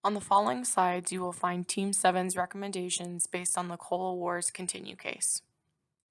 On the following slides, you will find Team 7's recommendations based on the Cola Wars Continue case.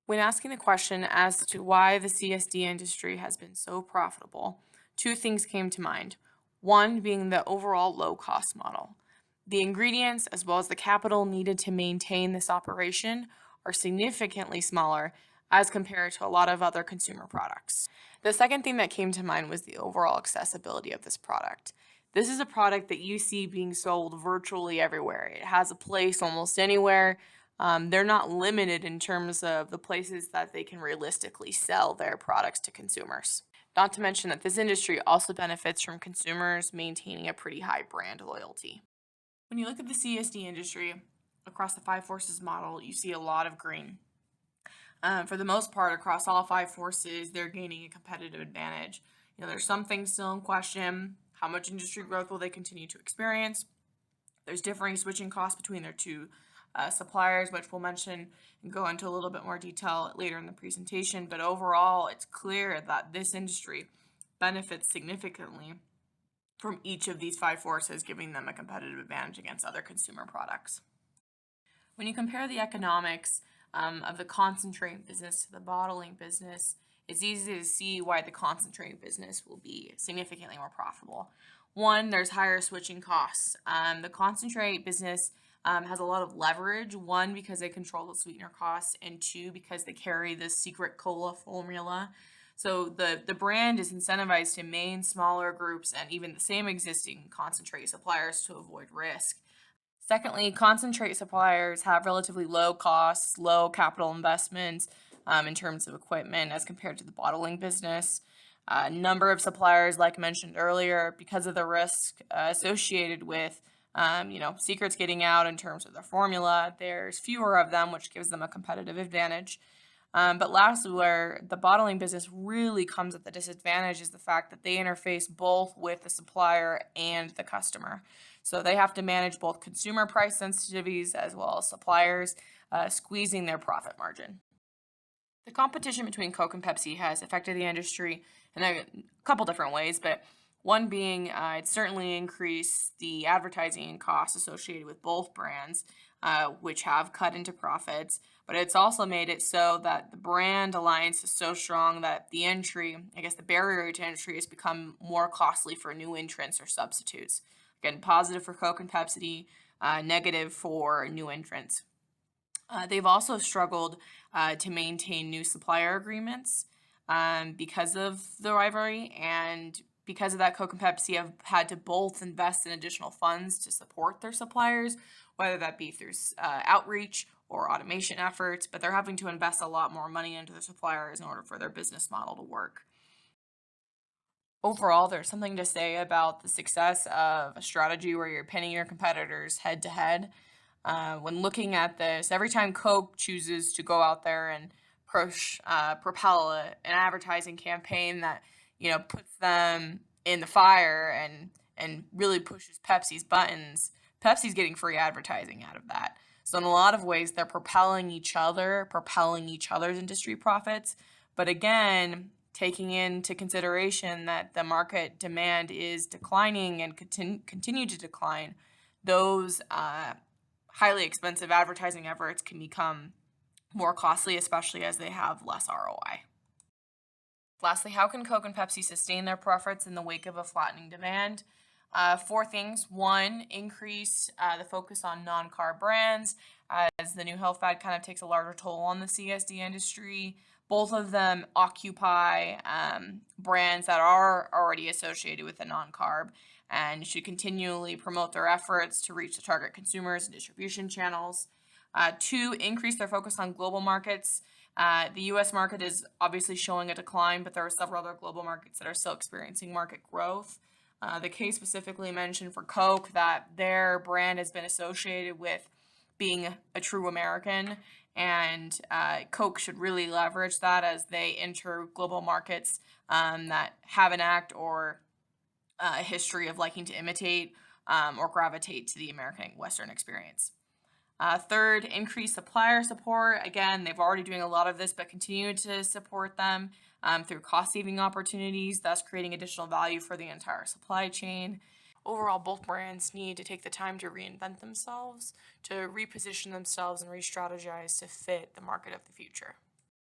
When asking the question as to why the CSD industry has been so profitable, two things came to mind. One being the overall low-cost model. The ingredients, as well as the capital needed to maintain this operation, are significantly smaller as compared to a lot of other consumer products. The second thing that came to mind was the overall accessibility of this product. This is a product that you see being sold virtually everywhere. It has a place almost anywhere. They're not limited in terms of the places that they can realistically sell their products to consumers. Not to mention that this industry also benefits from consumers maintaining a pretty high brand loyalty. When you look at the CSD industry across the five forces model, you see a lot of green. For the most part, across all five forces, they're gaining a competitive advantage. There's some things still in question. How much industry growth will they continue to experience? There's differing switching costs between their two suppliers, which we'll mention and go into a little bit more detail later in the presentation. But overall, it's clear that this industry benefits significantly from each of these five forces, giving them a competitive advantage against other consumer products. When you compare the economics of the concentrate business to the bottling business, it's easy to see why the concentrate business will be significantly more profitable. One, there's higher switching costs. The concentrate business has a lot of leverage. One, because they control the sweetener costs, and two, because they carry this secret cola formula. So the brand is incentivized to main smaller groups and even the same existing concentrate suppliers to avoid risk. Secondly, concentrate suppliers have relatively low costs, low capital investments in terms of equipment as compared to the bottling business. Number of suppliers, like mentioned earlier, because of the risk associated with secrets getting out in terms of their formula, there's fewer of them, which gives them a competitive advantage. But lastly, where the bottling business really comes at the disadvantage is the fact that they interface both with the supplier and the customer. So they have to manage both consumer price sensitivities as well as suppliers, squeezing their profit margin. The competition between Coke and Pepsi has affected the industry in a couple different ways, but one being it certainly increased the advertising costs associated with both brands, which have cut into profits, but it's also made it so that the brand alliance is so strong that the barrier to entry has become more costly for new entrants or substitutes. Again, positive for Coke and Pepsi, negative for new entrants. They've also struggled to maintain new supplier agreements because of the rivalry, and because of that, Coke and Pepsi have had to both invest in additional funds to support their suppliers, whether that be through outreach or automation efforts, but they're having to invest a lot more money into their suppliers in order for their business model to work. Overall, there's something to say about the success of a strategy where you're pinning your competitors head to head. When looking at this, every time Coke chooses to go out there and propel an advertising campaign that puts them in the fire and really pushes Pepsi's buttons, Pepsi's getting free advertising out of that. So in a lot of ways, they're propelling each other's industry profits. But again, taking into consideration that the market demand is declining and continue to decline, those highly expensive advertising efforts can become more costly, especially as they have less ROI. Lastly, how can Coke and Pepsi sustain their profits in the wake of a flattening demand? Four things. One, increase the focus on non-carb brands as the new health fad kind of takes a larger toll on the CSD industry. Both of them occupy brands that are already associated with a non-carb and should continually promote their efforts to reach the target consumers and distribution channels. Two, increase their focus on global markets. The U.S. market is obviously showing a decline, but there are several other global markets that are still experiencing market growth. The case specifically mentioned for Coke that their brand has been associated with being a true American, and Coke should really leverage that as they enter global markets that have an act or a history of liking to imitate or gravitate to the American Western experience. Third, increase supplier support. Again, they've already doing a lot of this, but continue to support them through cost-saving opportunities, thus creating additional value for the entire supply chain. Overall, both brands need to take the time to reinvent themselves, to reposition themselves, and re strategize to fit the market of the future.